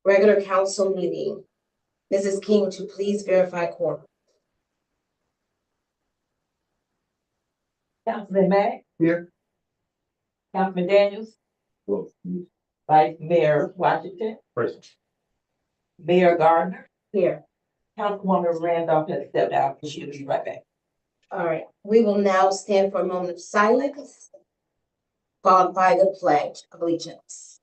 regular council meeting. Mrs. King, would you please verify quorum? Councilman Mack, Here. Councilman Daniels, Vice Mayor Washington, Present. Mayor Gardner, Here. Councilwoman Randolph has stepped out, and she'll be right back. All right, we will now stand for a moment of silence, followed by the Pledge of Allegiance.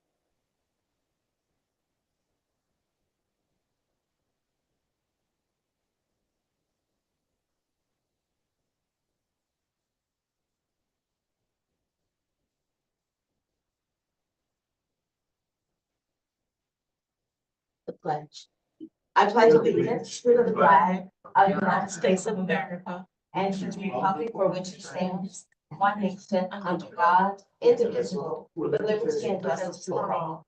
The pledge. I pledge allegiance to the flag of the United States of America and to the republic for which it stands, one nation under God, indivisible, with liberty and justice for all.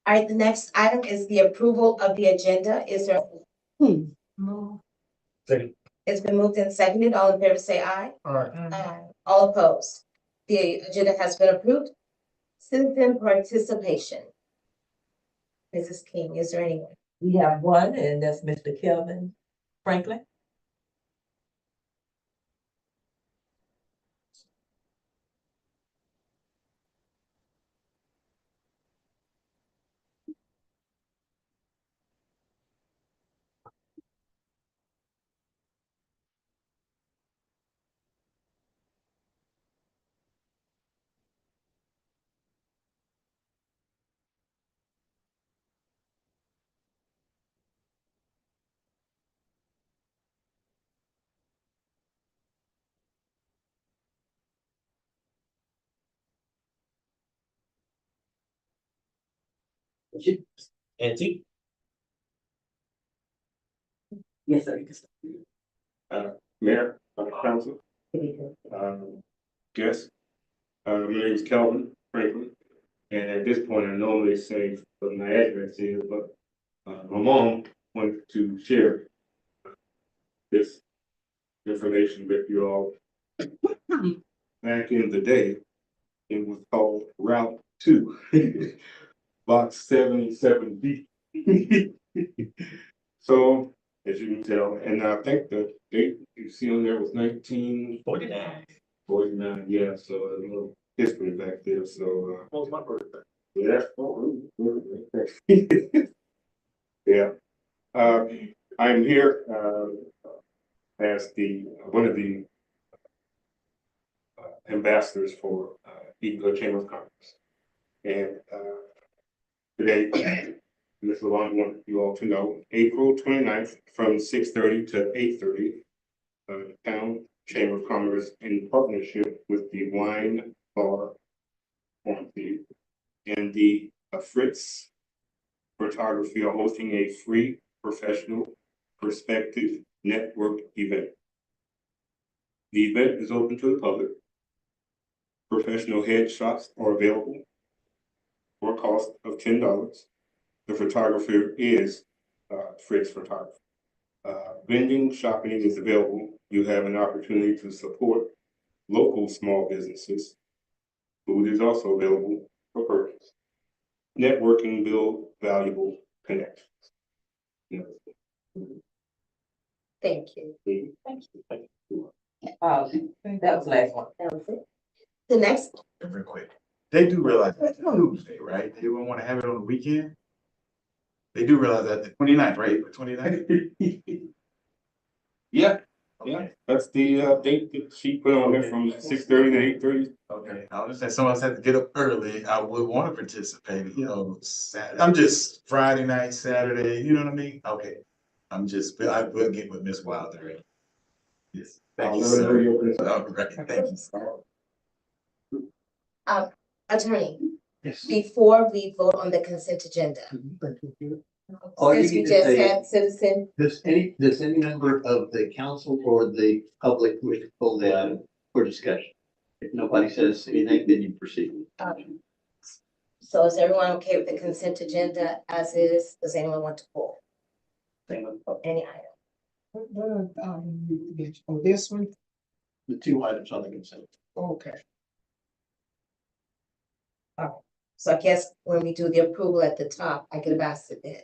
All right, the next item is the approval of the agenda. Is there? Move. Second. It's been moved and seconded. All in favor say aye. Aye. All opposed. The agenda has been approved. Citizen participation. Mrs. King, is there anyone? We have one, and that's Mr. Kelvin Franklin. Auntie? Yes, sir. Mayor, Council, guests. My name is Kelvin Franklin, and at this point, I normally say what my address is, but my mom wanted to share this information with you all. Back in the day, it was called Route 2, Box 77B. So, as you can tell, and I think the date you see on there was 1949. 49, yeah, so a little history back there, so. What was my birthday? Yeah. Yeah. I'm here, as one of the ambassadors for, Eatonville Chamber of Commerce. And, today, Ms. Lalonde wanted you all to know, April 29th from 6:30 to 8:30, Town Chamber of Commerce in partnership with the Wine Bar Quarantine and the Fritz Photography are hosting a free professional perspective network event. The event is open to the public. Professional headshots are available for a cost of $10. The photographer is Fritz Photography. Vending, shopping is available. You have an opportunity to support local small businesses. Food is also available for purchase. Networking build valuable connections. Thank you. Thank you. That was the last one. That was it. The next, Real quick. They do realize that's Tuesday, right? They wouldn't want to have it on the weekend. They do realize that the 29th, right? The 29th? Yeah, Okay. that's the date that she put on there from 6:30 to 8:30. Okay. I was just saying, someone else had to get up early. I would want to participate, Saturday. I'm just Friday night, Saturday, you know what I mean? Okay. I will get with Miss Wilder. Yes. Thank you, sir. All right, thank you, sir. attorney, Yes. before we vote on the consent agenda, All you since we need to just say- had citizen, Does any member of the council or the public wish to pull the item for discussion? If nobody says anything, then you proceed. so is everyone okay with the consent agenda as is? Does anyone want to pull any item? Oh, this one, The two items on the consent. okay. So I guess when we do the approval at the top, I could have asked it then.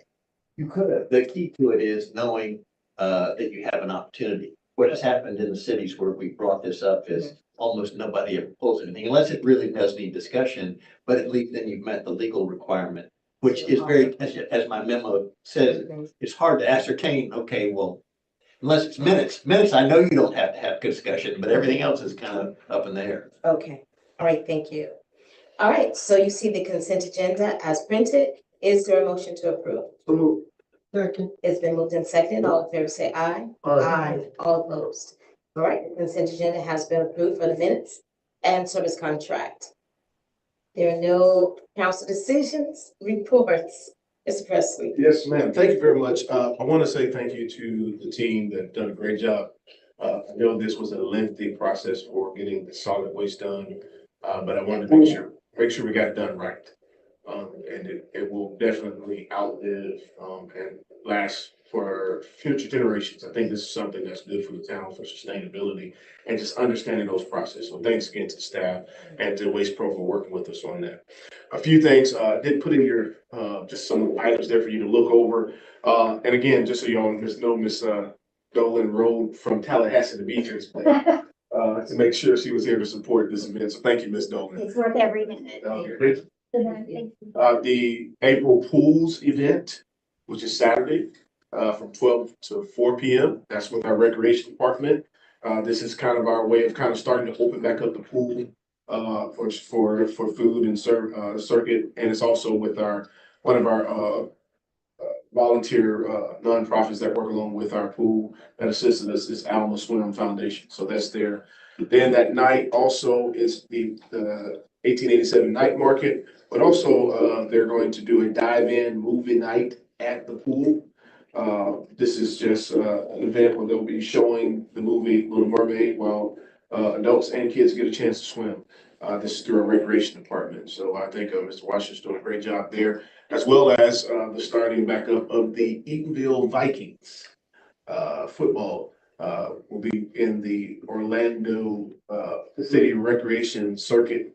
You could have. The key to it is knowing that you have an opportunity. What has happened in the cities where we brought this up is almost nobody ever pulls anything unless it really does need discussion, but at least then you've met the legal requirement, which is very, as my memo says, it's hard to ascertain, okay, well, unless it's minutes. Minutes, I know you don't have to have discussion, but everything else is kind of up in the air. Okay, all right, thank you. All right, so you see the consent agenda as printed. Is there a motion to approve? Second. It's been moved and seconded. All in favor say aye. Aye. All opposed. All right, the consent agenda has been approved for the minutes and service contract. There are no council decisions, reports. Mr. Presley. Yes, ma'am. Thank you very much. I want to say thank you to the team that done a great job. I know this was a lengthy process for getting the solid waste done, but I wanted to make sure we got it done right. And it will definitely outlive, and last for future generations. I think this is something that's good for the town for sustainability and just understanding those processes. So thanks again to the staff and to Waste Pro for working with us on that. A few things, did put in your, just some items there for you to look over. And again, just so y'all know, Miss Dolan rode from Tallahassee to be here today, to make sure she was here to support this event. So thank you, Miss Dolan. It's worth every minute. Okay. The April Pools event, which is Saturday, from 12 to 4 p.m. That's with our recreation department. This is kind of our way of kind of starting to open back up the pool for food and circuit, and it's also with one of our volunteer nonprofits that work along with our pool that assisted us is Alma Swim Foundation. So that's there. Then that night also is the 1887 night market, but also they're going to do a dive-in movie night at the pool. This is just an event where they'll be showing the movie Little Mermaid while adults and kids get a chance to swim. This is through our recreation department. So I think Mr. Washington's doing a great job there, as well as the starting back up of the Eatonville Vikings. Football will be in the Orlando City Recreation Circuit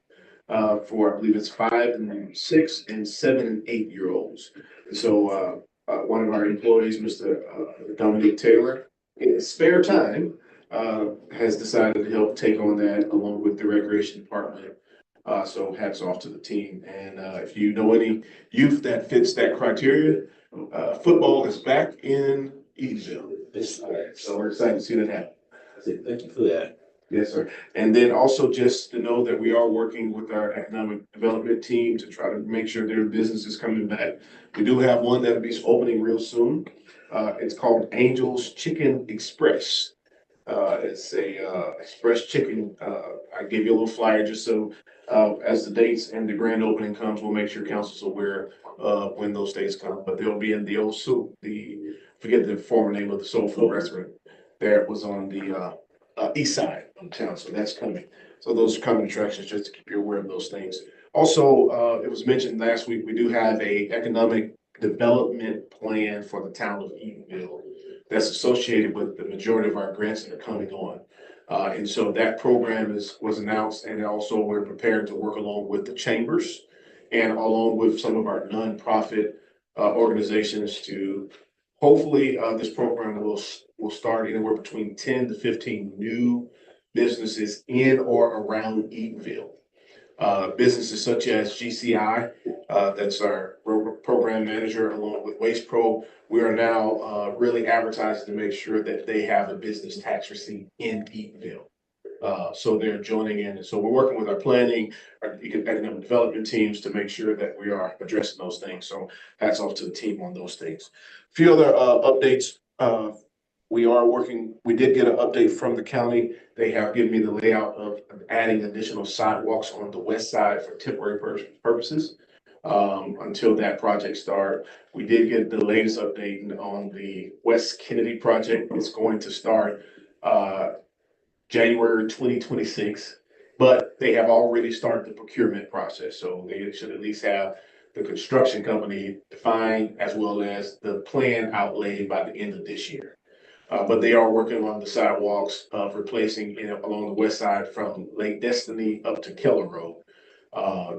for, I believe it's 5 and 6 and 7 and 8-year-olds. So one of our employees, Mr. Dominic Taylor, in his spare time, has decided to help take on that along with the recreation department. So hats off to the team. And if you know any youth that fits that criteria, football is back in Eatonville. So we're excited to see that happen. Thank you for that. Yes, sir. And then also just to know that we are working with our economic development team to try to make sure their business is coming back. We do have one that'll be opening real soon. It's called Angel's Chicken Express. It's a express chicken. I gave you a little flyer just so as the dates and the grand opening comes, we'll make sure council's aware when those dates come. But they'll be in the old soup, forget the former name of the soul food restaurant. There was on the east side of town, so that's coming. So those are coming attractions, just to keep you aware of those things. Also, it was mentioned last week, we do have a economic development plan for the town of Eatonville that's associated with the majority of our grants that are coming on. And so that program was announced, and also we're prepared to work along with the chambers and along with some of our nonprofit organizations to hopefully this program will start anywhere between 10 to 15 new businesses in or around Eatonville. Businesses such as GCI, that's our program manager, along with Waste Pro. We are now really advertising to make sure that they have a business tax receipt in Eatonville. So they're joining in. And so we're working with our planning, our economic development teams to make sure that we are addressing those things. So hats off to the team on those things. A few other updates. We did get an update from the county. They have given me the layout of adding additional sidewalks on the west side for temporary purposes until that project start. We did get the latest update on the West Kennedy project. It's going to start January 2026, but they have already started the procurement process. So they should at least have the construction company defined as well as the plan outlaid by the end of this year. But they are working on the sidewalks of replacing, along the west side from Lake Destiny up to Keller Road.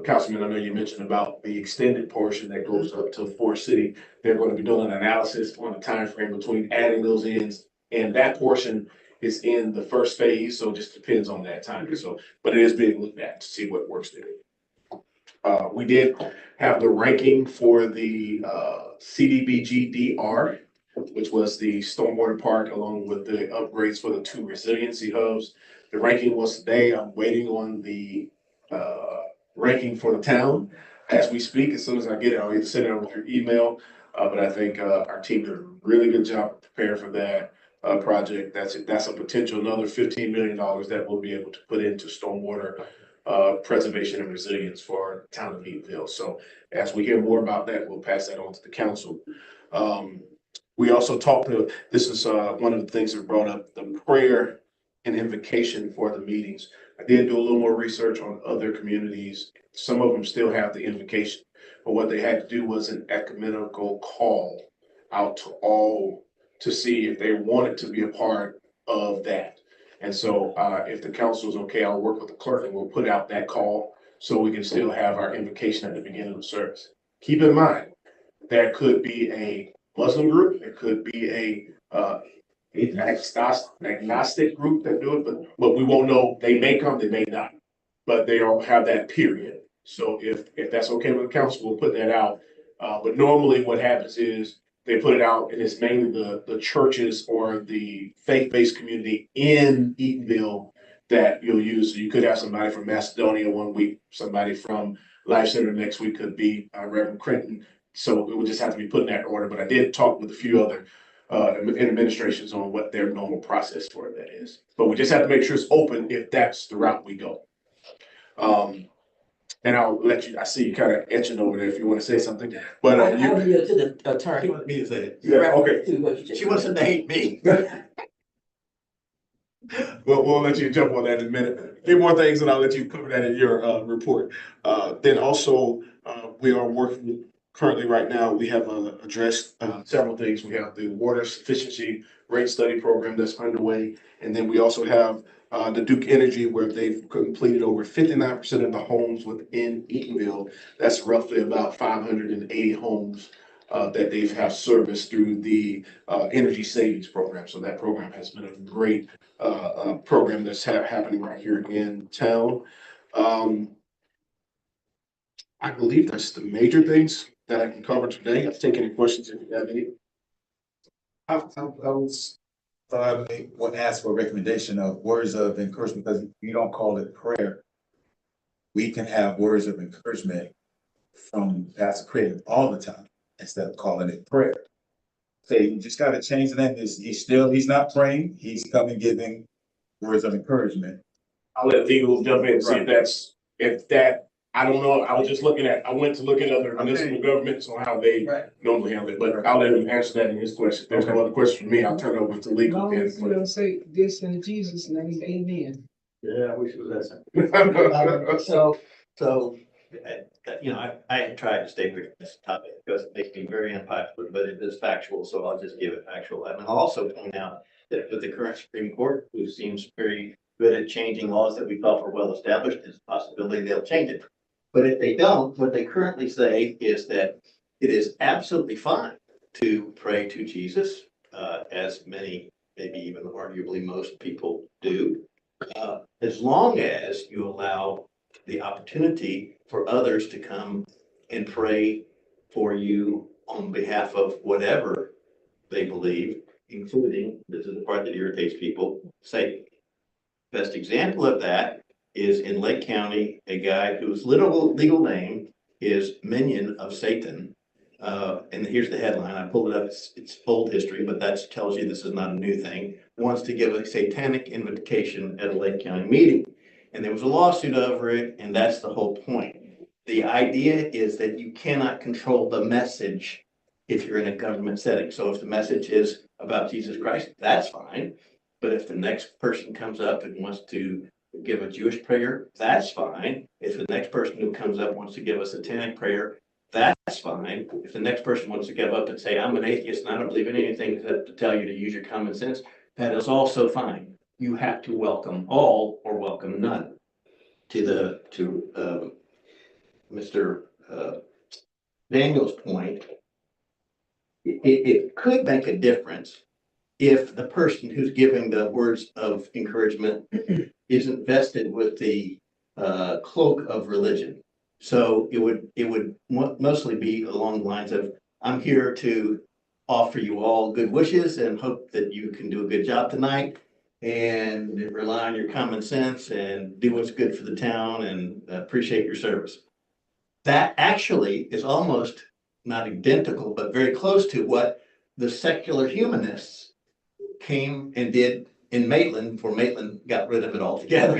Councilman, I know you mentioned about the extended portion that goes up to Forest City. They're going to be doing an analysis on the time frame between adding those ends, and that portion is in the first phase, so it just depends on that timing. So, but it is being looked at to see what works there. We did have the ranking for the CDBG-DR, which was the stormwater park, along with the upgrades for the 2 resiliency hubs. The ranking was today. I'm waiting on the ranking for the town as we speak. As soon as I get it, I'll either send it over through email. But I think our team did a really good job preparing for that project. That's a potential another $15 million that we'll be able to put into stormwater preservation and resilience for the town of Eatonville. So as we hear more about that, we'll pass that on to the council. We also talked to, this is one of the things that brought up, the prayer and invocation for the meetings. I did do a little more research on other communities. Some of them still have the invocation, but what they had to do was an ecumenical call out to all to see if they wanted to be a part of that. And so if the council is okay, I'll work with the clerk and we'll put out that call so we can still have our invocation at the beginning of the service. Keep in mind, there could be a Muslim group, it could be a agnostic group that do it, but we won't know. They may come, they may not, but they all have that period. So if that's okay with the council, we'll put that out. But normally what happens is they put it out and it's mainly the churches or the faith-based community in Eatonville that you'll use. So you could have somebody from Macedonia one week, somebody from Life Center next week could be Reverend Crenton. So it would just have to be put in that order. But I did talk with a few other administrations on what their normal process for that is. But we just have to make sure it's open if that's the route we go. And I'll let you, I see you kind of etching over there if you want to say something, but I'll you. yield to the She attorney. wanted me to say it. Yeah, okay. To what you just She wants said. to hate me. We'll let you jump on that in a minute. A few more things and I'll let you cover that in your report. Then also, we are working currently right now, we have addressed several things. We have the water sufficiency rate study program that's underway. And then we also have the Duke Energy where they've completed over 59% of the homes within Eatonville. That's roughly about 580 homes that they've have serviced through the energy savings program. So that program has been a great program that's happening right here in town. I believe that's the major things that I can cover today. I'll take any questions if you have any. I was, thought I would ask for a recommendation of words of encouragement, because you don't call it prayer. We can have words of encouragement from Pastor Craig all the time instead of calling it prayer. Say, you just gotta change the name. He's not praying, he's coming giving words of encouragement. I'll let legal jump in and see if that, I don't know. I was just I went to look at other municipal governments on how they normally handle it, but I'll let him answer that in his question. If there's no other question for me, I'll turn it over to legal. Long as you don't say this in Jesus' name, amen. Yeah, I wish it was that simple. I tried to stay with this topic because it makes me very unpopular, but it is factual, so I'll just give it factual. And I'll also point out that with the current Supreme Court, who seems very good at changing laws that we thought were well established, there's a possibility they'll change it. But if they don't, what they currently say is that it is absolutely fine to pray to Jesus, as many, maybe even arguably most people do, as long as you allow the opportunity for others to come and pray for you on behalf of whatever they believe, including, this is the part that irritates people, Satan. Best example of that is in Lake County, a guy whose legal name is Minion of Satan. And here's the headline. I pulled it up. It's old history, but that tells you this is not a new thing. Wants to give a satanic invocation at a Lake County meeting. And there was a lawsuit over it, and that's the whole point. The idea is that you cannot control the message if you're in a government setting. So if the message is about Jesus Christ, that's fine. But if the next person comes up and wants to give a Jewish prayer, that's fine. If the next person who comes up wants to give a satanic prayer, that's fine. If the next person wants to give up and say, I'm an atheist and I don't believe in anything except to tell you to use your common sense, that is also fine. You have to welcome all or welcome none. To Mr. Daniel's point, it could make a difference if the person who's giving the words of encouragement isn't vested with the cloak of religion. So it would mostly be along the lines of, I'm here to offer you all good wishes and hope that you can do a good job tonight and rely on your common sense and do what's good for the town and appreciate your service. That actually is almost not identical, but very close to what the secular humanists came and did in Maitland before Maitland got rid of it altogether.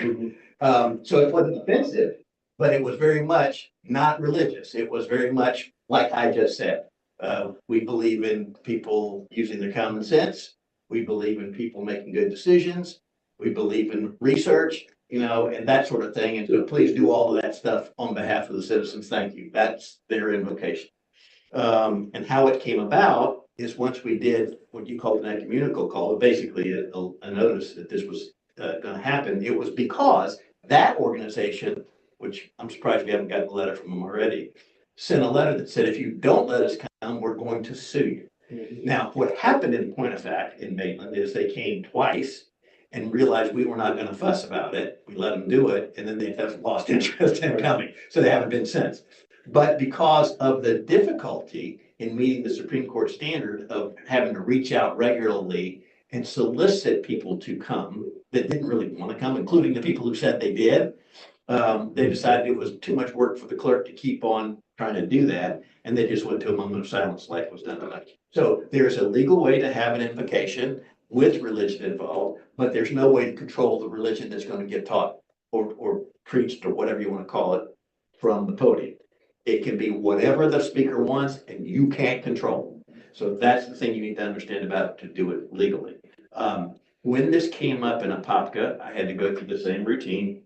So it wasn't offensive, but it was very much not religious. It was very much like I just said. We believe in people using their common sense. We believe in people making good decisions. We believe in research, and that sort of thing. And so please do all of that stuff on behalf of the citizens. Thank you. That's their invocation. And how it came about is once we did what you called an ecumenical call, but basically a notice that this was going to happen. It was because that organization, which I'm surprised we haven't gotten a letter from them already, sent a letter that said, if you don't let us come, we're going to sue you. Now, what happened in point of fact in Maitland is they came twice and realized we were not going to fuss about it. We let them do it, and then they just lost interest in coming. So they haven't been since. But because of the difficulty in meeting the Supreme Court standard of having to reach out regularly and solicit people to come that didn't really want to come, including the people who said they did, they decided it was too much work for the clerk to keep on trying to do that, and they just went to a moment of silence like was done tonight. So there's a legal way to have an invocation with religion involved, but there's no way to control the religion that's going to get taught or preached or whatever you want to call it from the podium. It can be whatever the speaker wants and you can't control. So that's the thing you need to understand about to do it legally. When this came up in Apopka, I had to go through the same routine.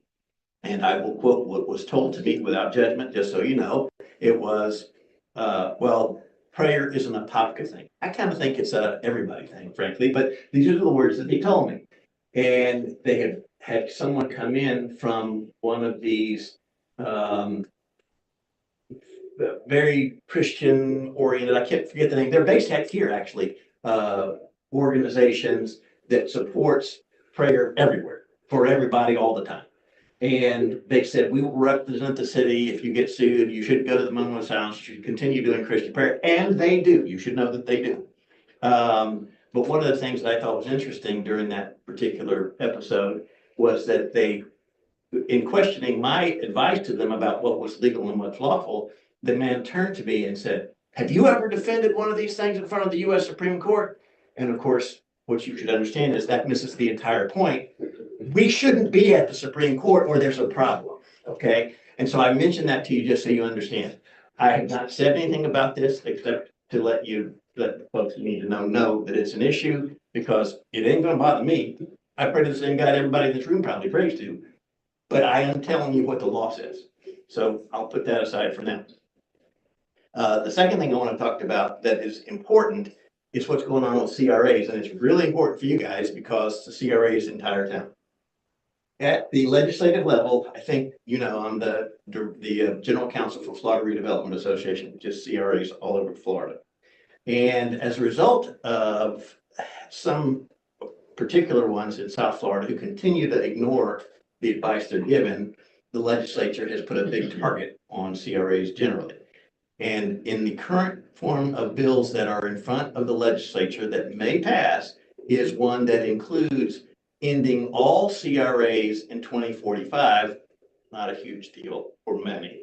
And I will quote what was told to me without judgment, just so you know. It was, well, prayer isn't a Apopka thing. I kind of think it's a everybody thing, frankly, but these are the words that they told me. And they had someone come in from one of these very Christian oriented, I can't forget the name, they're based out here actually, organizations that supports prayer everywhere for everybody all the time. And they said, we will represent the city. If you get sued, you should go to the moment of silence. You should continue doing Christian prayer. And they do. You should know that they do. But one of the things that I thought was interesting during that particular episode was that they, in questioning my advice to them about what was legal and what's lawful, the man turned to me and said, have you ever defended one of these things in front of the US Supreme Court? And of course, what you should understand is that misses the entire point. We shouldn't be at the Supreme Court or there's a problem, okay? And so I mentioned that to you just so you understand. I have not said anything about this except to let the folks who need to know that it's an issue because it ain't gonna bother me. I pray to the same God everybody in this room probably prays to, but I am telling you what the law says. So I'll put that aside for now. The second thing I want to talk about that is important is what's going on with CRAs, and it's really important for you guys because the CRA is the entire town. At the legislative level, I think, I'm the general counsel for Florida Redevelopment Association, which is CRAs all over Florida. And as a result of some particular ones in South Florida who continue to ignore the advice they're given, the legislature has put a big target on CRAs generally. And in the current form of bills that are in front of the legislature that may pass is one that includes ending all CRAs in 2045, not a huge deal for many,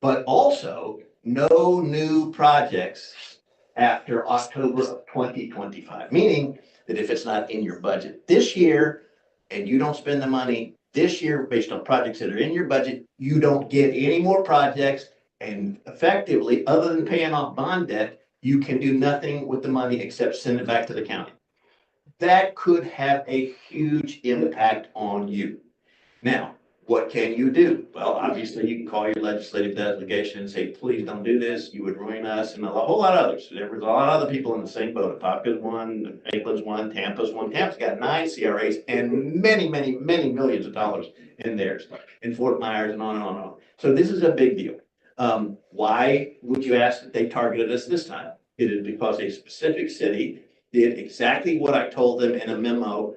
but also no new projects after October of 2025, meaning that if it's not in your budget this year and you don't spend the money this year based on projects that are in your budget, you don't get any more projects. And effectively, other than paying off bond debt, you can do nothing with the money except send it back to the county. That could have a huge impact on you. Now, What can you do? Well, obviously, you can call your legislative delegation and say, please don't do this. You would ruin us, and a whole lot of others. There was a lot of other people in the same boat. Apopka's one, Lakeland's one, Tampa's one. Tampa's got 9 CRAs and many, many, many millions of dollars in theirs, in Fort Myers and on and on and on. So this is a big deal. Why would you ask that they targeted us this time? It is because a specific city did exactly what I told them in a memo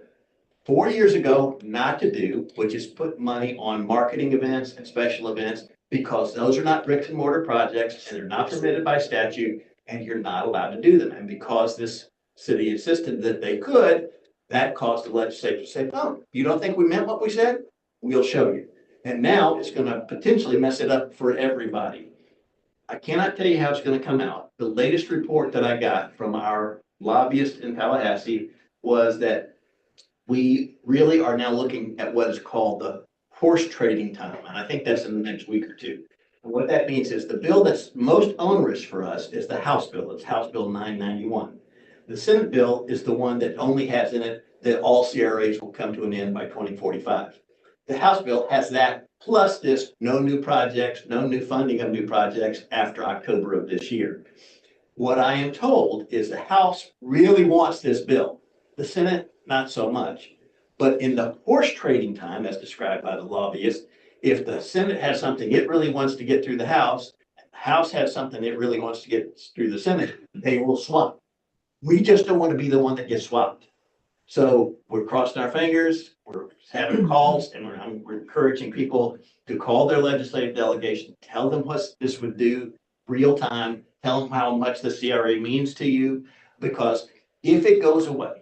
4 years ago not to do, which is put money on marketing events and special events, because those are not bricks and mortar projects and they're not permitted by statute, and you're not allowed to do them. And because this city insisted that they could, that caused the legislature to say, oh, you don't think we meant what we said? We'll show you. And now it's going to potentially mess it up for everybody. I cannot tell you how it's going to come out. The latest report that I got from our lobbyist in Tallahassee was that we really are now looking at what is called the horse trading time. And I think that's in the next week or two. And what that means is the bill that's most onerous for us is the House bill. It's House Bill 991. The Senate bill is the one that only has in it that all CRAs will come to an end by 2045. The House bill has that plus this no new projects, no new funding of new projects after October of this year. What I am told is the House really wants this bill. The Senate, not so much. But in the horse trading time, as described by the lobbyist, if the Senate has something it really wants to get through the House has something it really wants to get through the Senate, they will swap. We just don't want to be the one that gets swapped. So we're crossing our fingers, we're having calls, and we're encouraging people to call their legislative delegation, tell them what this would do real time, tell them how much the CRA means to you, because if it goes away,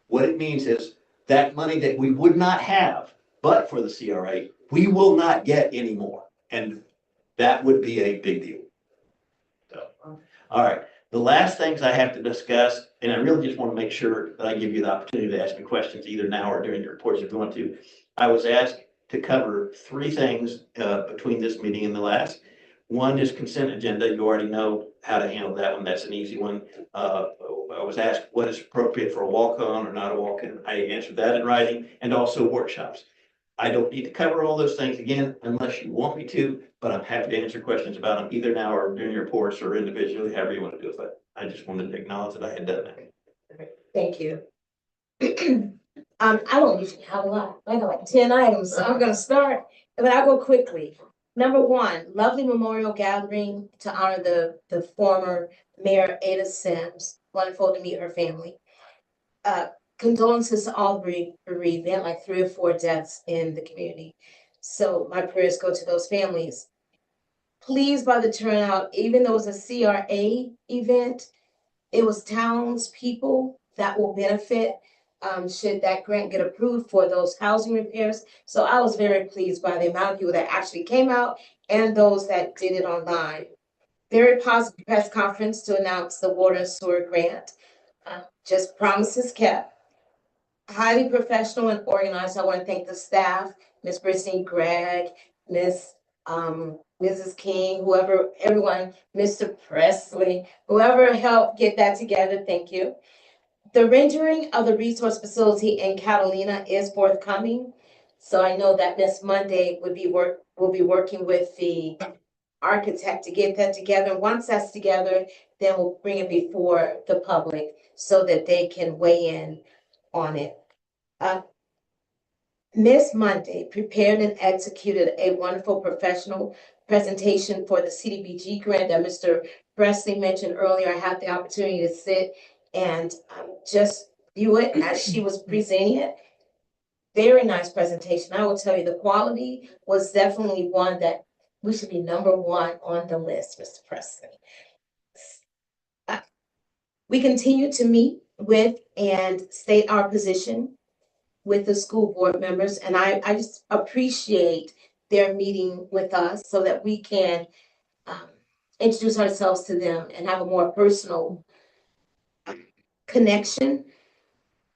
what it means is that money that we would not have but for the CRA, we will not get anymore. And that would be a big deal. So, all right. The last things I have to discuss, and I really just want to make sure that I give you the opportunity to ask me questions either now or during your reports if you want to. I was asked to cover 3 things between this meeting and the last. One is consent agenda. You already know how to handle that one. That's an easy one. I was asked what is appropriate for a walk-on or not a walk-in. I answered that in writing, and also workshops. I don't need to cover all those things again unless you want me to, but I'm happy to answer questions about them either now or during your reports or individually, however you want to do it. But I just wanted to acknowledge that I had done that. Thank you. I don't usually have a lot. I got like 10 items, so I'm gonna start, but I'll go quickly. Number 1, lovely memorial gathering to honor the former Mayor Ada Sims. Wonderful to meet her family. Condolences to all bereaved. They had like 3 or 4 deaths in the community. So my prayers go to those families. Pleased by the turnout, even though it was a CRA event, it was townspeople that will benefit should that grant get approved for those housing repairs. So I was very pleased by the amount of people that actually came out and those that did it online. Very positive press conference to announce the water and sewer grant. Just promises kept. Highly professional and organized. I want to thank the staff, Miss Brittany, Greg, Mrs. King, whoever, everyone, Mr. Presley, whoever helped get that together. Thank you. The rendering of the resource facility in Catalina is forthcoming. So I know that Miss Monday will be working with the architect to get that together. Once that's together, then we'll bring it before the public so that they can weigh in on it. Miss Monday prepared and executed a wonderful professional presentation for the CDBG grant that Mr. Presley mentioned earlier. I had the opportunity to sit and just view it as she was presenting it. Very nice presentation. I will tell you, the quality was definitely one that we should be number 1 on the list, Mr. Presley. We continue to meet with and state our position with the school board members, and I just appreciate their meeting with us so that we can introduce ourselves to them and have a more personal connection.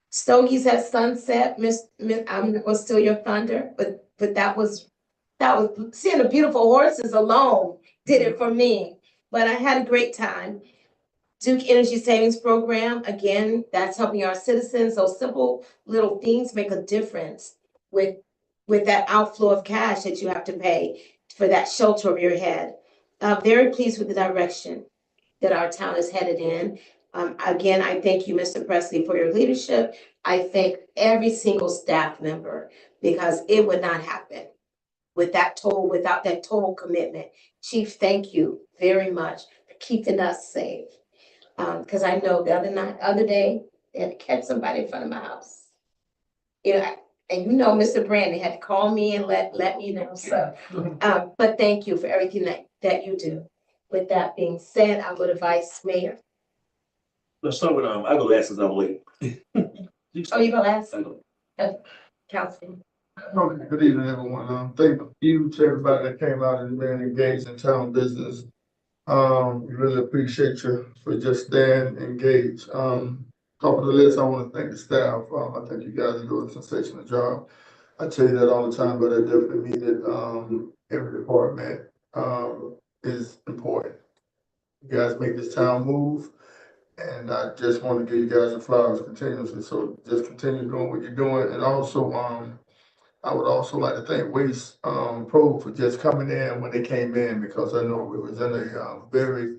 Stogies at sunset, I'm gonna steal your thunder, but that was seeing the beautiful horses alone did it for me. But I had a great time. Duke Energy Savings Program, again, that's helping our citizens. Those simple little things make a difference with with that outflow of cash that you have to pay for that shelter over your head. Very pleased with the direction that our town is headed in. Again, I thank you, Mr. Presley, for your leadership. I thank every single staff member because it would not happen without that total commitment. Chief, thank you very much for keeping us safe. Because I know the other day, they had to catch somebody in front of my house. You know, and you know, Mr. Brandon had to call me and let me know. So, but thank you for everything that you do. With that being said, I'll go to Vice Mayor. Let's start with, I go last since I'm late. Oh, you go last? Councilman. Okay, good evening, everyone. Thank you to everybody that came out and been engaged in town business. We really appreciate you for just staying engaged. Top of the list, I want to thank the staff. I think you guys are doing a sensational job. I tell you that all the time, but I definitely mean it. Every department, is important. You guys make this town move. And I just want to give you guys the flowers continuously. So just continue doing what you're doing. And also, I would also like to thank Waste Pro for just coming in when they came in because I know it was in a very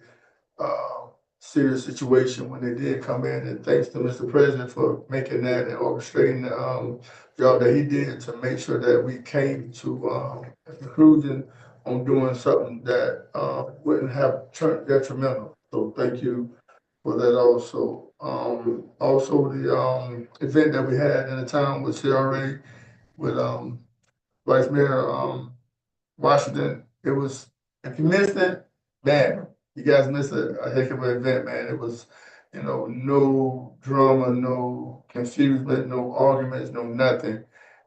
serious situation when they did come in. And thanks to Mr. President for making that and orchestrating the job that he did to make sure that we came to a conclusion on doing something that wouldn't have turned detrimental. So thank you for that also. Also the event that we had in the town with CRA with Vice Mayor Washington. It was, if you missed it, man, you guys missed a heck of an event, man. It was, no drama, no confusion, no arguments, no nothing.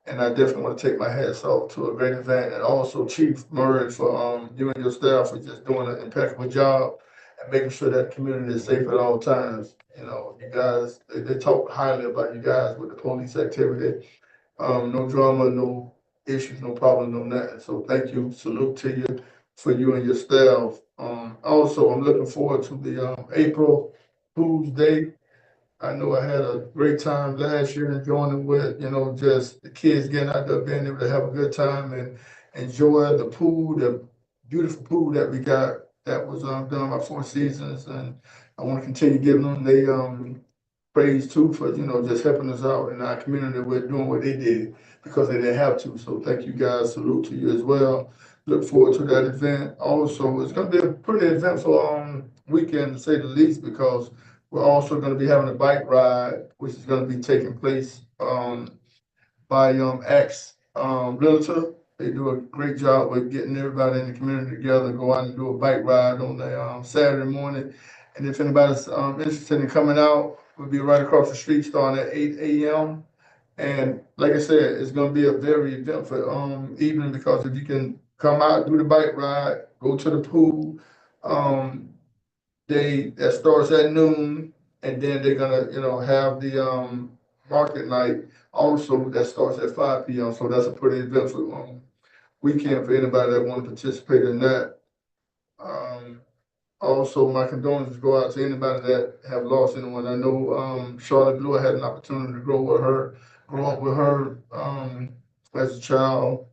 And I definitely want to take my hats off to a great event. And also Chief Murray for you and your staff for just doing an impeccable job and making sure that the community is safe at all times. You guys, they talk highly about you guys with the police activity. No drama, no issues, no problems, no nothing. So thank you, salute to you for you and your staff. Also, I'm looking forward to the April Fool's Day. I know I had a great time last year enjoying it with, just the kids getting out there, being able to have a good time and enjoy the pool, the beautiful pool that we got that was done by Four Seasons. And I want to continue giving them the praise too for, just helping us out in our community with doing what they did because they didn't have to. So thank you guys. Salute to you as well. Look forward to that event. Also, it's going to be a pretty eventful weekend to say the least because we're also going to be having a bike ride, which is going to be taking place by Axe Realtor. They do a great job with getting everybody in the community together, go out and do a bike ride on the Saturday morning. And if anybody's interested in coming out, we'll be right across the street starting at 8 a.m. And like I said, it's going to be a very eventful evening because if you can come out, do the bike ride, go to the pool, that starts at noon, and then they're gonna, have the market night also that starts at 5 p.m. So that's a pretty eventful weekend for anybody that want to participate in that. Also, my condolences go out to anybody that have lost anyone. I know Charlotte Blue had an opportunity to grow up with her as a child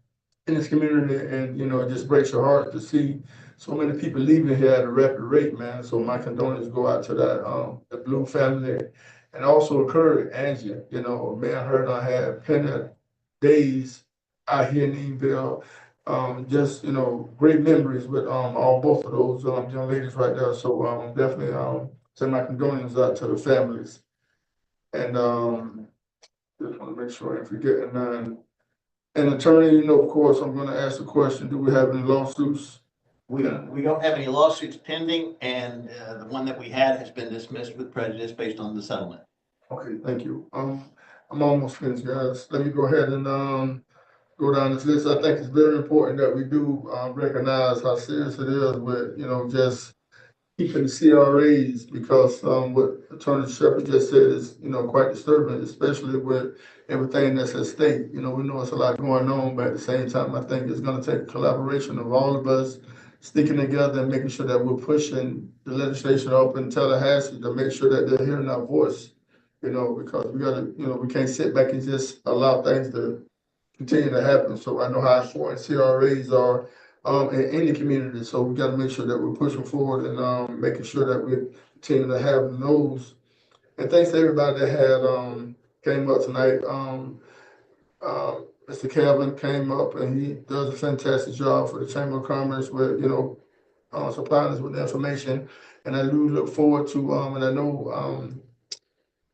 in this community, and it just breaks your heart to see so many people leaving here at a rapid rate, man. So my condolences go out to that the Blue family, and also occurred Angie. Me and her I had plenty of days out here in Eatonville. Just great memories with all both of those young ladies right there. So definitely send my condolences out to the families, and just want to make sure I ain't forgetting none. And attorney, of course, I'm gonna ask the question, do we have any lawsuits? We don't have any lawsuits pending, and the one that we had has been dismissed with prejudice based on the settlement. Okay, thank you. I'm almost finished, guys. Let me go ahead and go down this list. I think it's very important that we do recognize how serious it is with, just keeping the CRAs because what Attorney Shepherd just said is, quite disturbing, especially with everything that's at stake. We know it's a lot going on, but at the same time, I think it's going to take collaboration of all of us sticking together and making sure that we're pushing the legislation up in Tallahassee to make sure that they're hearing our voice, because we got to, we can't sit back and just allow things to continue to happen. So I know how important CRAs are in the community. So we gotta make sure that we're pushing forward and making sure that we continue to have those. And thanks to everybody that had came up tonight. Mr. Calvin came up and he does a fantastic job for the Chamber of Commerce with, supplying us with information. And I do look forward to, and I know,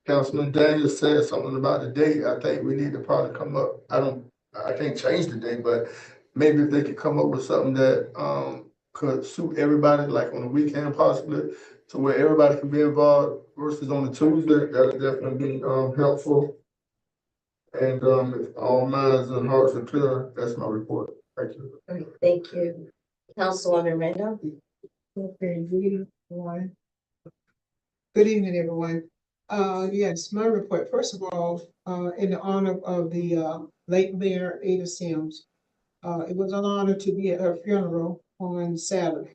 Councilman Daniel said something about the date. I think we need to probably come up. I can't change the date, but maybe if they could come up with something that, could suit everybody, like on the weekend possibly, to where everybody can be involved versus on the Tuesday, that'll definitely be, helpful. And, if all minds and hearts are clear, that's my report. Thank you. All right, thank you. Councilwoman Randall? Okay, good evening, everyone. Good evening, everyone. Yes, my report, first of all, in the honor of the late Mayor Ada Sims. It was an honor to be at her funeral on Saturday.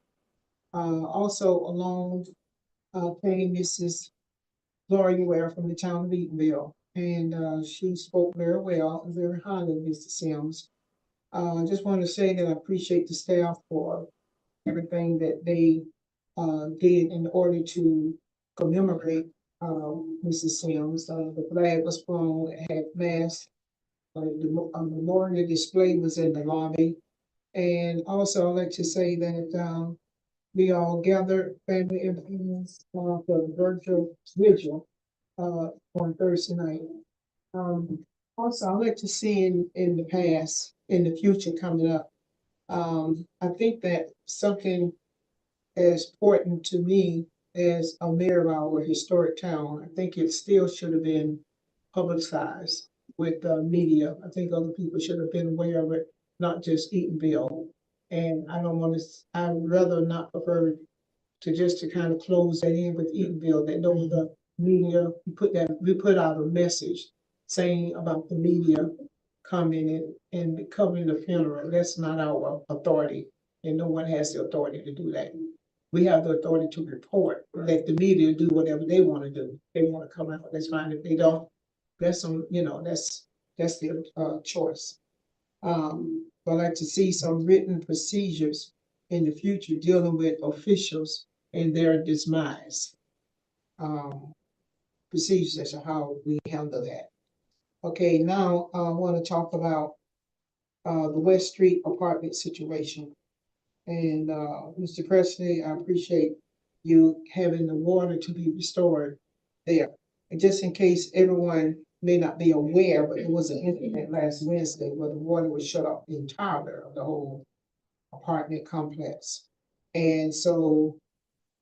Also along came Mrs. Gloria Ware from the town of Eatonville. And she spoke very well and very highly of Mr. Sims. I just want to say that I appreciate the staff for everything that they did in order to commemorate Mrs. Sims. The flag was flown, it had mass. The memorial display was in the lobby. And also I'd like to say that we all gathered, family and friends, for the virtual vigil on Thursday night. Also, I'd like to see in the past, in the future coming up, I think that something as important to me as a mayor of our historic town, I think it still should have been publicized with the media. I think other people should have been aware of it, not just Eatonville. And I don't want to, I'd rather not prefer to just to kind of close that in with Eatonville, that no, the media, we put out a message saying about the media coming and covering the funeral. That's not our authority, and no one has the authority to do that. We have the authority to report, let the media do whatever they want to do. They want to come out, that's fine. If they don't, that's some, that's their choice. But I'd like to see some written procedures in the future dealing with officials and their demise. Procedures as to how we handle that. Okay, now I want to talk about the West Street apartment situation. And Mr. Presley, I appreciate you having the water to be restored there. And just in case everyone may not be aware, but there was an incident last Wednesday where the water was shut off entirely of the whole apartment complex. And so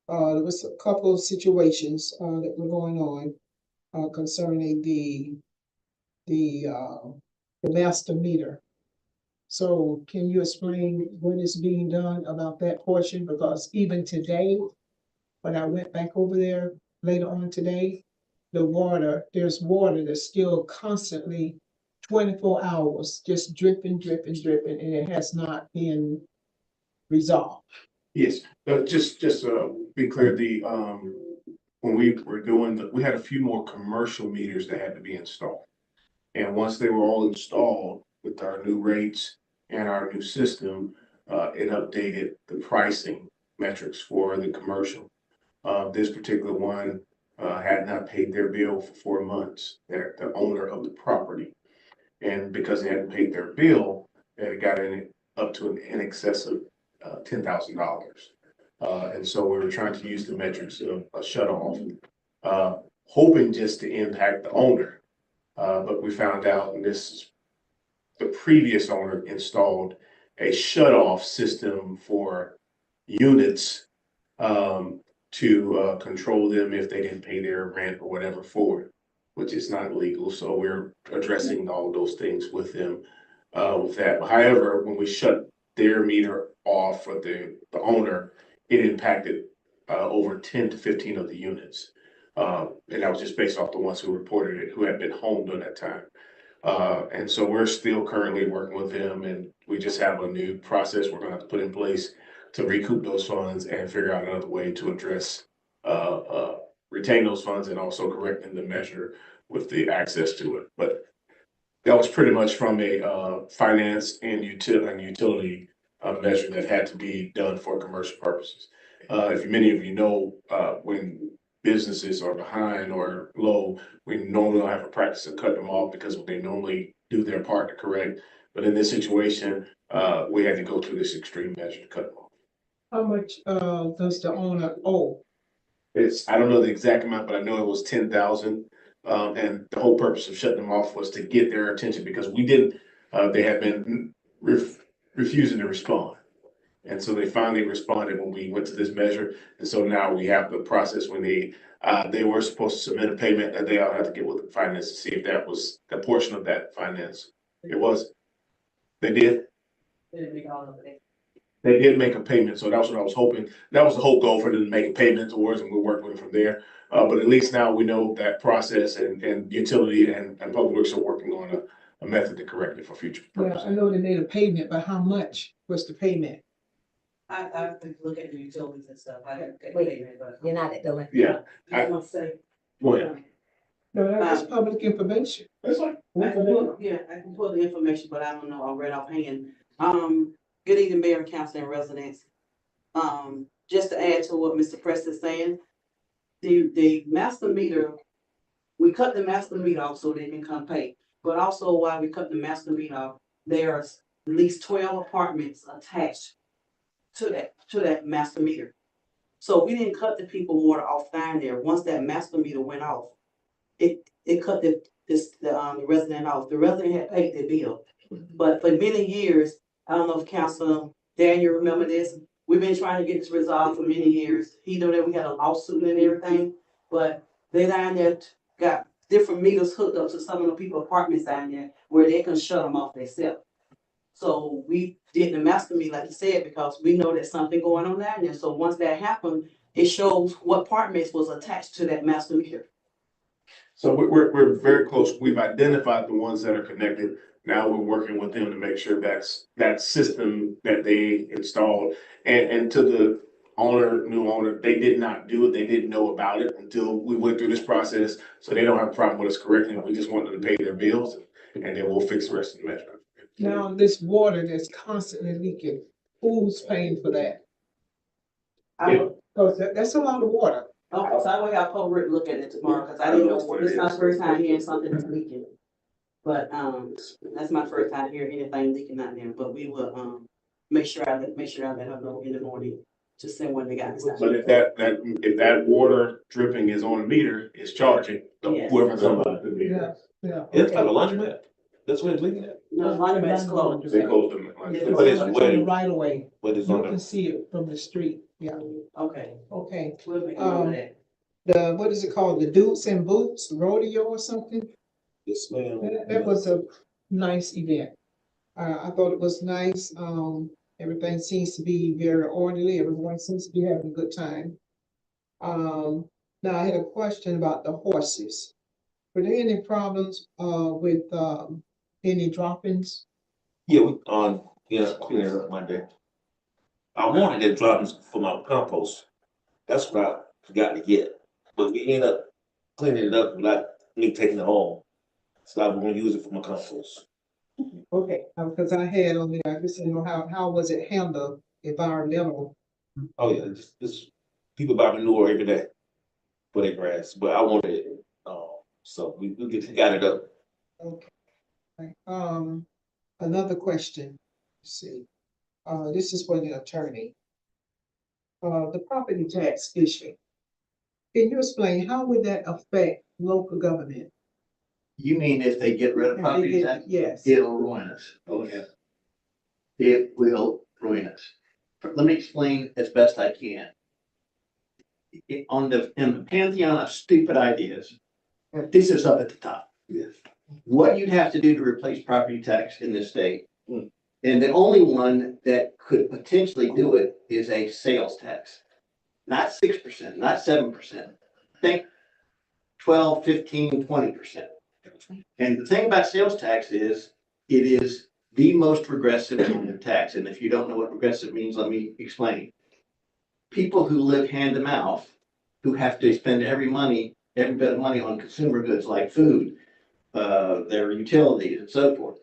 there was a couple of situations that were going on concerning the master meter. So can you explain what is being done about that portion? Because even today, when I went back over there later on today, there's water that's still constantly 24 hours, just dripping, dripping, and it has not been resolved. Yes, just be clear, when we were doing, we had a few more commercial meters that had to be installed. And once they were all installed with our new rates and our new system, it updated the pricing metrics for the commercial. This particular one had not paid their bill for 4 months. They're the owner of the property. And because they hadn't paid their bill, they got up to in excess of $10,000. And so we were trying to use the metrics of a shut off, hoping just to impact the owner. But we found out, and the previous owner installed a shut off system for units to control them if they didn't pay their rent or whatever for it, which is not legal. So we're addressing all of those things with them with that. However, when we shut their meter off for the owner, it impacted over 10 to 15 of the units. And that was just based off the ones who reported it, who had been home during that time. And so we're still currently working with them, and we just have a new process we're gonna have to put in place to recoup those funds and figure out another way to address, retain those funds and also correcting the measure with the access to it. But That was pretty much from a finance and utility measure that had to be done for commercial purposes. If many of you know, when businesses are behind or low, we normally don't have a practice of cut them off because they normally do their part to correct. But in this situation, we had to go to this extreme measure to cut them off. How much, does the owner owe? I don't know the exact amount, but I know it was 10,000. And the whole purpose of shutting them off was to get their attention because they had been refusing to respond. And so they finally responded when we went to this measure. And so now we have the process when they were supposed to submit a payment that they all had to get with the finance to see if that was the portion of that finance. It was. They did. They did make a payment, so that's what I was hoping. That was the whole goal for them to make a payment towards, and we'll work with it from there. But at least now we know that process and utility and public works are working on a method to correct it for future Yeah, purposes. I know they made a payment, but how much was the payment? I have to look at the utilities and stuff. I didn't get Wait. payment, but. You're not at the. Yeah, I want to say. go ahead. No, that's public information. That's fine. I can pull the information, but I don't know, I'll read offhand. Good evening, Mayor, Council, and residents. Just to add to what Mr. Preston is saying, the master meter, we cut the master meter off so they can come pay. But also while we cut the master meter off, there's at least 12 apartments attached to that master meter. So we didn't cut the people water off down there. Once that master meter went off, it cut the resident off. The resident had paid their bill. But for many years, I don't know if Councilor Daniel remember this, we've been trying to get this resolved for many years. He knew that we had a lawsuit and everything, but they down there got different meters hooked up to some of the people apartments down there where they can shut them off themselves. So we did the master meter, like you said, because we know there's something going on down there. So once that happened, it shows what apartments was attached to that master meter. So we're very close. We've identified the ones that are connected. Now we're working with them to make sure that system that they installed and to the new owner, they did not do it. They didn't know about it until we went through this process. So they don't have a problem with us correcting it. We just want them to pay their bills and then we'll fix the rest of the measure. Now, this water that's constantly leaking, who's paying for that? Cause that's a lot of water. Okay, so I will have public look at it tomorrow, because I didn't know, this is my first time hearing something that's leaking. But, that's my first time hearing anything leaking out there, but we will, make sure I let her know in the morning to send when they got this. But if that water dripping is on a meter, it's charging Yes. whoever's on the meter. Yeah. It's like a laundromat. That's what it's leaking at. No, monument's closed. They closed them. But it's on wet. the right of way. But it's You on can the, see it from the street. Yeah, Okay, okay. we'll make a note of that. The, what is it called? The Dudes and Boots Rodeo or something? it smell. That was a nice event. I thought it was nice. Everything seems to be very orderly. Everyone seems to be having a good time. Now I had a question about the horses. Were there any problems, with, any droppings? Yeah, clean it up Monday. I wanted the droppings for my compost. That's what I forgot to get. But we ended up cleaning it up without me taking it home. So I'm gonna use it for my compost. Okay, because I had on there, I just didn't know how was it handled, environmental? Oh yeah, just people buy manure every day for their grass, but I wanted it. So we got it up. Okay. Right. Another question. Let's see. This is for the attorney. The property tax issue. Can you explain how would that affect local government? You mean if they get rid of If they property get- tax? Yes. It'll ruin us. Oh, yeah. It will ruin us. Let me explain as best I can. In the pantheon of stupid ideas, this is up at the top. Yes. What you'd have to do to replace property tax in this state. And the only one that could potentially do it is a sales tax. Not 6%, not 7%. Think 12, 15, 20%. And the thing about sales tax is, it is the most regressive kind of tax. And if you don't know what regressive means, let me explain. People who live hand to mouth, who have to spend every bit of money on consumer goods like food, their utilities and so forth.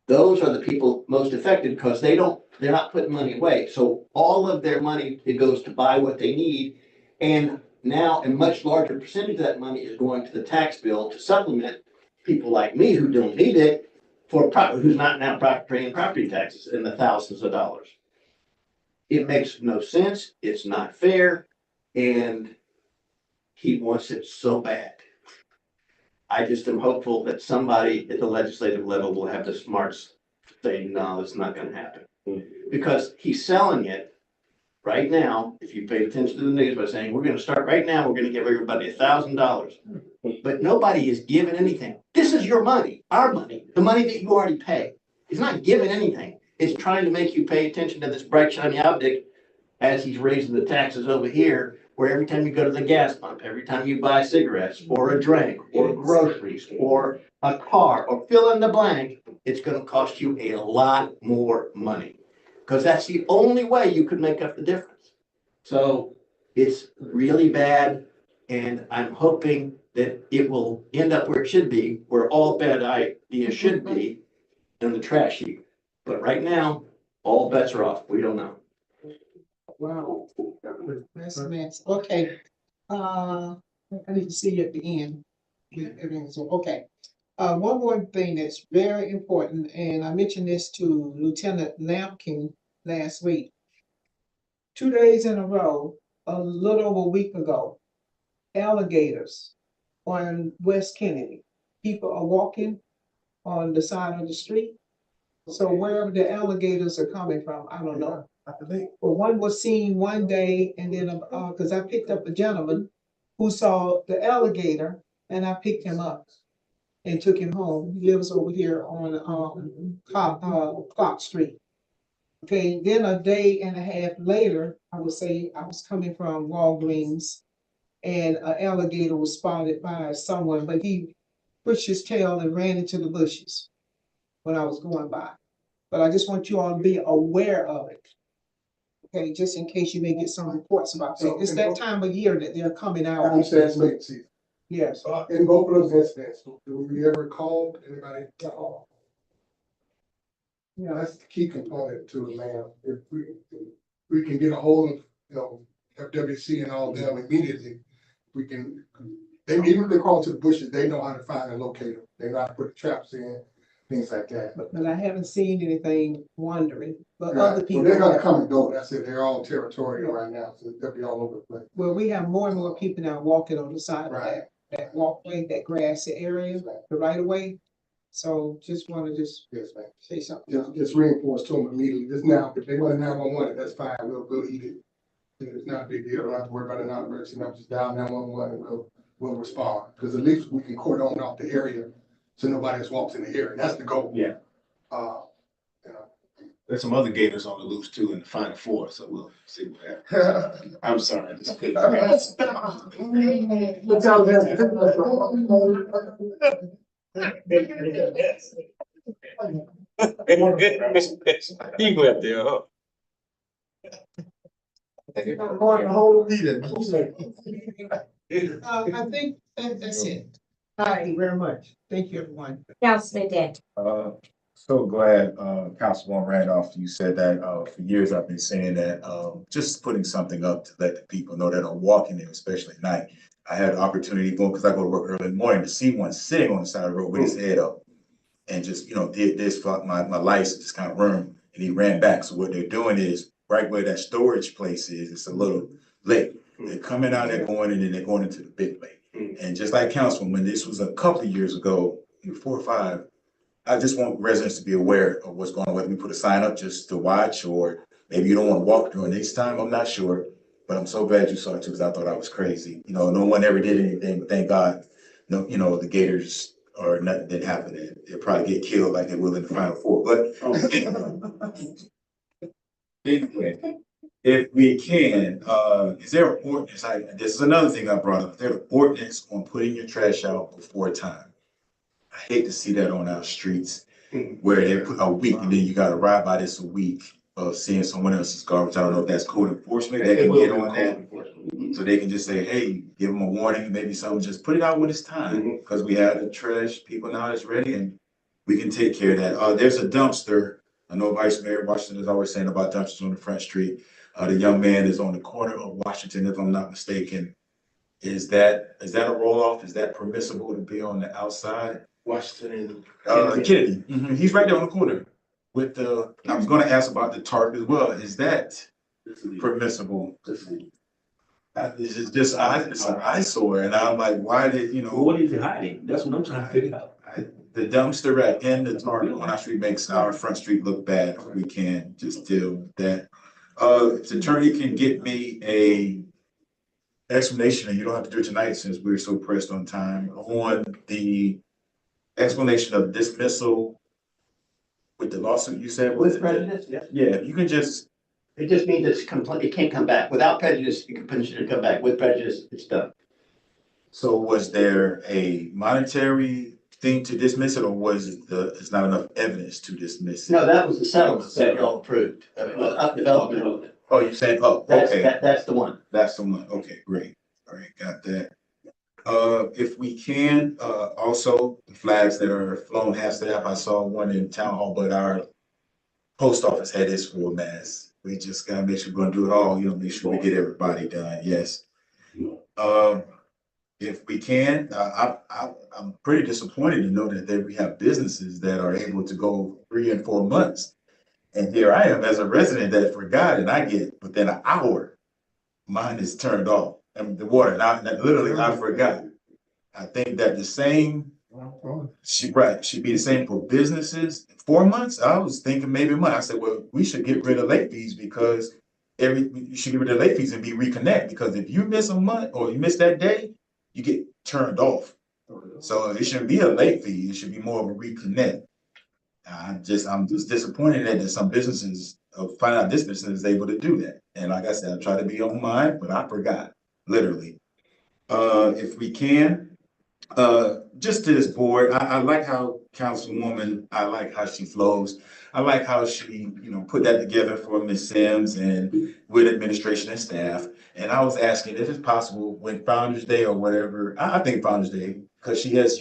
Those are the people most affected because they're not putting money away. So all of their money, it goes to buy what they need. And now a much larger percentage of that money is going to the tax bill to supplement people like me who don't need it who's not now paying property taxes in the thousands of dollars. It makes no sense. It's not fair. And he wants it so bad. I just am hopeful that somebody at the legislative level will have the smarts to say, no, it's not gonna happen. Because he's selling it right now, if you pay attention to the news, by saying, we're gonna start right now, we're gonna give everybody $1,000. But nobody is giving anything. This is your money, our money, the money that you already pay. It's not giving anything. It's trying to make you pay attention to this bright, shiny object as he's raising the taxes over here, where every time you go to the gas pump, every time you buy cigarettes or a drink or groceries or a car or fill in the blank, it's gonna cost you a lot more money. Because that's the only way you could make up the difference. So it's really bad, and I'm hoping that it will end up where it should be, where all bad ideas should be in the trash heap. But right now, all bets are off. We don't know. Wow. That's a mess. Okay. I need to see you at the end. Everything's okay. One more thing that's very important, and I mentioned this to Lieutenant Lampkin last week. 2 days in a row, a little over a week ago, alligators on West Kennedy. People are walking on the side of the street. So wherever the alligators are coming from, I don't know. Well, one was seen one day, and then because I picked up a gentleman who saw the alligator, and I picked him up and took him home. He lives over here on Clark Street. Okay, then a day and a half later, I would say I was coming from Walgreens, and an alligator was spotted by someone, but he pushed his tail and ran into the bushes when I was going by. But I just want you all to be aware of it. Okay, just in case you may get some reports about that. It's that time of year that they're coming out. I understand it's late season. Yes. In both of those incidents, do we ever call anybody? Yeah. That's the key component to it, man. If we can get a hold of, FWC and all of them immediately, we can, even if they call to the bushes, they know how to find and locate them. They know how to put the traps in, things like that. But I haven't seen anything wandering, but Right. other people. Well, they're gonna come and go. That's it. They're all territorial right now, so they'll be all over the place. Well, we have more and more people now walking on the side of Right. that walkway, that grassy area, the right of way. So just wanna Yes, man. say something. Just reinforce to them immediately. Just now, if they want a 911, that's fine. We'll eat it. It's not a big deal. Don't have to worry about an emergency. No, just dial 911 and we'll respond. Because at least we can cordon off the area so nobody else walks in the area. That's the goal. Yeah. There's some other gators on the loose too in the Final Four, so we'll see what happens. I'm sorry. Just kidding. He went there, huh? Going the whole meeting. I think that's it. Thank you very much. Thank you, everyone. Councilman Dent. So glad, Councilwoman Randolph, you said that, for years I've been saying that, just putting something up to let the people know that are walking there, especially at night. I had an opportunity going, because I go to work early in the morning, to see one sitting on the side of the road with his head up. And just, did this for my lights just kind of room, and he ran back. So what they're doing is, right where that storage place is, it's a little lake. They're coming out, they're going, and then they're going into the big lake. And just like Councilwoman, this was a couple of years ago, 4 or 5, I just want residents to be aware of what's going on. Whether we put a sign up just to watch, or maybe you don't want to walk during this time, I'm not sure. But I'm so glad you saw it too, because I thought I was crazy. No one ever did anything, but thank God, no, the gators or nothing did happen. They'll probably get killed like they will in the Final Four. But anyway, if we can, is there an ordinance? This is another thing I brought up. Is there an ordinance on putting your trash out before time? I hate to see that on our streets where they put a week and then you gotta ride by this a week of seeing someone else's garbage. I don't know if that's code enforcement that can get on that. So they can just say, hey, give them a warning, maybe something, just put it out when it's time. Because we have the trash people now that's ready and we can take care of that. There's a dumpster. I know Vice Mayor Washington is always saying about dumpsters on the front street. The young man is on the corner of Washington, if I'm not mistaken. Is that a roll off? Is that permissible to be on the outside? Washington Kennedy. He's right there on the corner with the, I was gonna ask about the tarp as well. Is that permissible? This is just, it's an eyesore, and I'm like, why did, What is it hiding? That's what I'm trying to figure out. the dumpster at end of tarp on our street makes our front street look bad. We can't just deal with that. If the attorney can get me a explanation, and you don't have to do it tonight since we're so pressed on time, on the explanation of dismissal with the lawsuit you said. With prejudice, yes. Yeah, you can just, It just means it's complete, it can't come back. Without prejudice, you can potentially come back. With prejudice, it's done. so was there a monetary thing to dismiss it, or was it's not enough evidence to dismiss it? No, that was the settlement that y'all approved. Development. Oh, you're saying, oh, That's, okay, that's the one. that's the one, okay, great, all right, got that. If we can, also, the flags that are flown half staff, I saw one in town hall, but our post office had its full mass. We just gotta make sure we're gonna do it all, make sure we get everybody done, yes. If we can, I'm pretty disappointed to know that we have businesses that are able to go 3 and 4 months. And here I am as a resident that forgot, and I get within an hour, mine is turned off. And the water, literally, I forgot. I think that the same, should be the same for businesses. 4 months, I was thinking maybe a month. I said, well, we should get rid of late fees because you should get rid of late fees and be reconnect, because if you miss a month or you miss that day, you get turned off. So it shouldn't be a late fee. It should be more of a reconnect. I'm just disappointed that some businesses, find out this business is able to do that. And like I said, I try to be on mine, but I forgot, literally. If we can, just to this board, I like how Councilwoman, I like how she flows. I like how she, put that together for Ms. Sims and with administration and staff. And I was asking if it's possible when Founder's Day or whatever, I think Founder's Day, because she does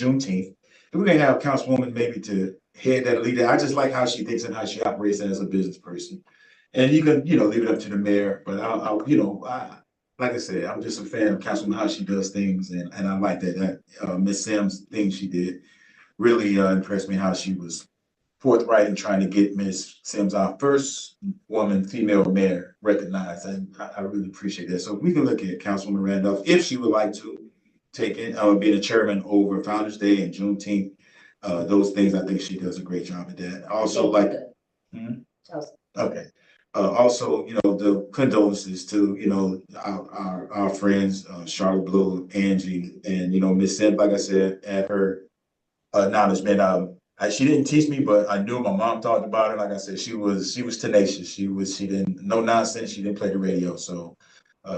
Juneteenth. We're gonna have Councilwoman maybe to head that leader. I just like how she thinks and how she operates as a business person. And you can, leave it up to the mayor, but like I said, I'm just a fan of Councilwoman, how she does things, and I like that Ms. Sims thing she did really impressed me, how she was forthright in trying to get Ms. Sims, our first female mayor, recognized, and I really appreciate that. So if we can look at Councilwoman Randolph, if she would like to take it, being a chairman over Founder's Day and Juneteenth, those things, I think she does a great job at that. Also, okay. Also, the condolences to, our friends, Charlotte Blue, Angie, and, Miss Sim, like I said, at her acknowledgement. She didn't teach me, but I knew my mom talked about it. Like I said, she was tenacious. She didn't, no nonsense. She didn't play the radio. So,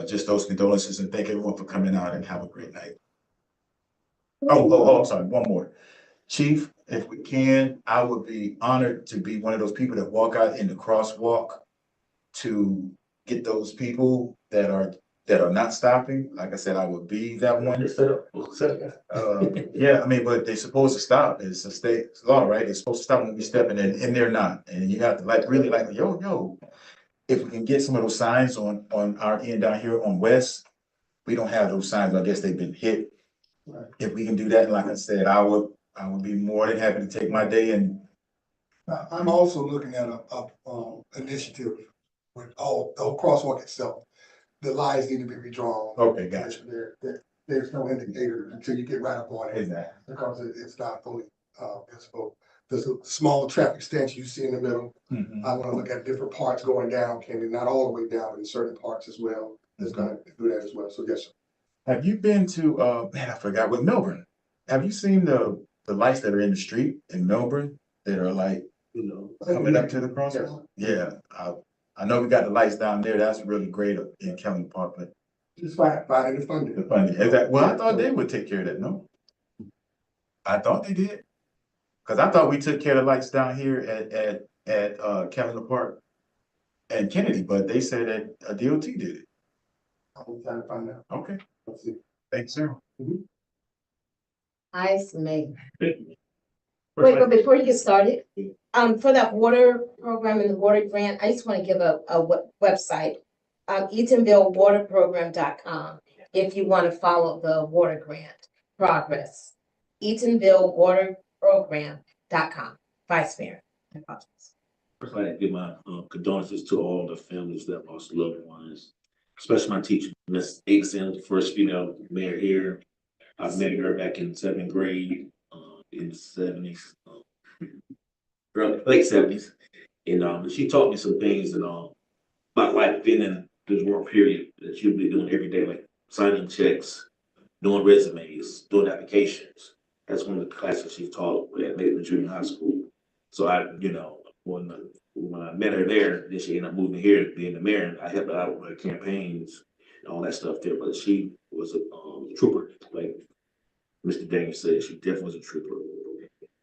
just those condolences, and thank everyone for coming out, and have a great night. I'm sorry, one more. Chief, if we can, I would be honored to be one of those people that walk out in the crosswalk to get those people that are not stopping. Like I said, I would be that one. Yeah, but they're supposed to stop. It's a state law, right? They're supposed to stop when we stepping in, and they're not. And you have to really yo. If we can get some of those signs on our end down here on West, we don't have those signs. I guess they've been hit. Right. If we can do that, like I said, I would be more than happy to take my day. And I'm also looking at a initiative with the whole crosswalk itself. The lines need to be redrawn. Okay, gotcha. There's no indicator until you get right up on it. Exactly. Because it's not fully visible. There's a small traffic stanch you see in the middle. Mm-hmm. I want to look at different parts going down, Candy, not all the way down, but in certain parts as well. It's going to do that as well. So yes, sir. Have you been to I forgot, with Melbourne? Have you seen the lights that are in the street in Melbourne that are like, coming up to the crosswalk? Yeah, I know we got the lights down there. That's really great in Kelly Park, but just finding the funding. The funding. Well, I thought they would take care of that. No, I thought they did, because I thought we took care of the lights down here at Kelly Park and Kennedy, but they said that DOT did it. I'm trying to find out. Okay, Let's see. thanks, sir. Ice May. Wait, but before you get started, for that water program and the water grant, I just want to give a website. EatonvilleWaterProgram.com if you want to follow the water grant progress. EatonvilleWaterProgram.com. Vice Mayor. I apologize. First, I'd like to give my condolences to all the families that lost loved ones, especially my teacher, Miss Aitken, the first female mayor here. I met her back in 7th grade in the 70s, late 70s. And she taught me some things and about life being in this work period that you'll be doing every day, like signing checks, doing resumes, doing applications. That's one of the classes she taught at Maitland Junior High School. So when I met her there, then she ended up moving here, being the mayor, and I helped her out with her campaigns and all that stuff there. But she was a trooper, like Mr. Daniel said, she definitely was a trooper.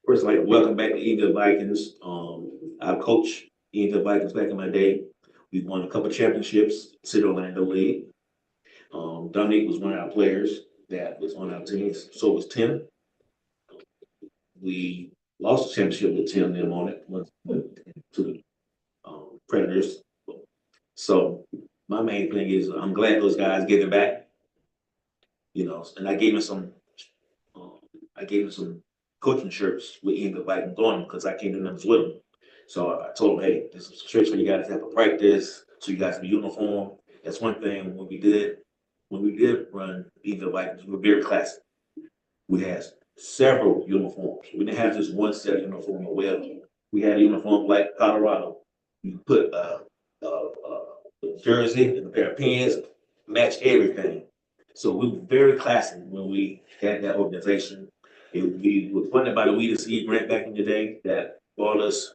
First, like, welcome back to Eatonville Vikings. I coached Eatonville Vikings back in my day. We won a couple championships, City Orlando League. Dominique was one of our players that was on our team. So was Tim. We lost the championship with Tim them on it, went to the Predators. So my main thing is I'm glad those guys get it back. And I gave him some coaching shirts with Eatonville Vikings on them because I can't do nothing with them. So I told him, hey, this is shirts for you guys to have a practice, so you guys can be uniform. That's one thing when we did run Eatonville Vikings, we were very classy. We had several uniforms. We didn't have just one set of uniform or well. We had a uniform like Colorado. You put a jersey and a pair of pants, match everything. So we were very classy when we had that organization. We were funded by the We the Seed grant back in the day that bought us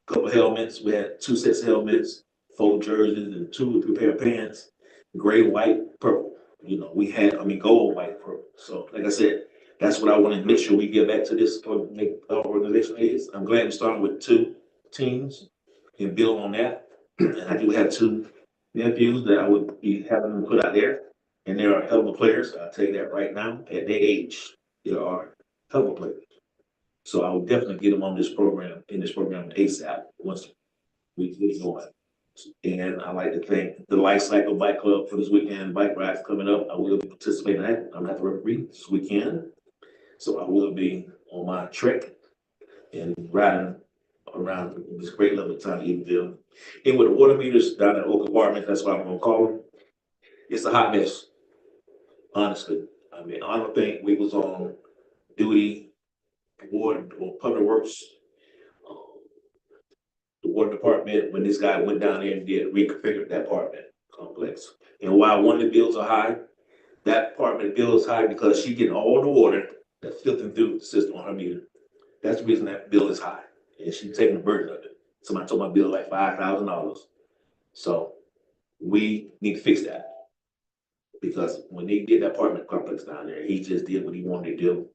a couple of helmets. We had 2 sets of helmets, 4 jerseys, and 2 or 3 pair of pants, gray, white, purple. We had, gold, white, purple. So like I said, that's what I want to make sure we get back to this organization is. I'm glad we started with 2 teams and build on that. And I do have 2 nephews that I would be having them put out there. And they are hell of a players. I'll tell you that right now. At their age, they are hell of a players. So I will definitely get them on this program, ASAP, once we get going. And I like to thank the Life Cycle Bike Club for this weekend bike rides coming up. I will be participating in that. I'm at the referee this weekend. So I will be on my trek and riding around this great level of town, Eatonville. And with the water meters down at Oak Apartment, that's what I'm gonna call them. It's a hot mess, honestly. I don't think we was on duty, water or public works, the water department, when this guy went down there and reconfigured that apartment complex. And while one of the bills are high, that apartment bill is high because she getting all the water that's filtering through the system on her meter. That's the reason that bill is high. And she's taking the burden of it. Somebody told my bill like $5,000. So we need to fix that. Because when they did that apartment complex down there, he just did what he wanted to do.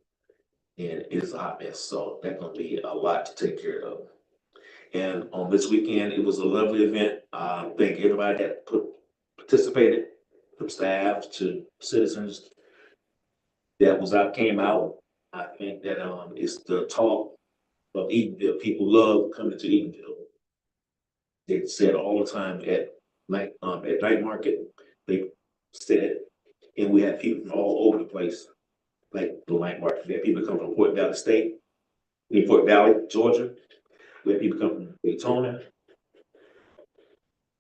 And it's a hot mess. So that's gonna be a lot to take care of. And on this weekend, it was a lovely event. Thank everybody that participated, from staff to citizens that came out. I think that it's the talk of Eatonville. People love coming to Eatonville. They said all the time at night market, they said, and we had people from all over the place, like the night market. We had people come from Port Valley, Georgia. We had people come from Daytona,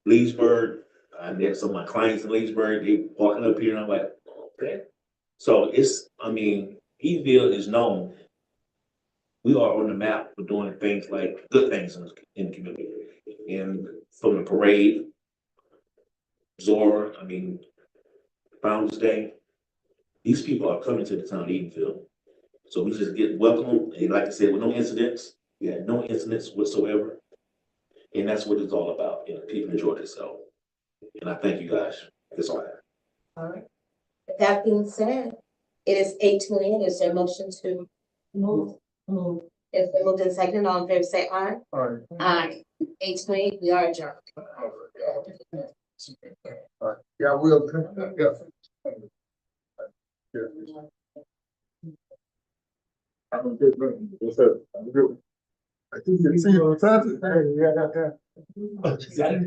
Leesburg. I met some of my clients in Leesburg. They walking up here, and I'm like, okay. So Eatonville is known. We are on the map for doing things like good things in the community. And from the parade, Zora, Founders Day, these people are coming to the town of Eatonville. So we just get welcome, and like I said, with no incidents. We had no incidents whatsoever. And that's what it's all about. People enjoy themselves. And I thank you guys. That's all I have. All right. With that being said, it is 8:20. Is there a motion to move? If they moved in second, all in favor say aye. All right. Aye. 8:20, we are adjourned. All right, yeah, we'll, yeah. Have a good one. Yes, sir. Have a good one. I think it's, see you on Saturday. Yeah.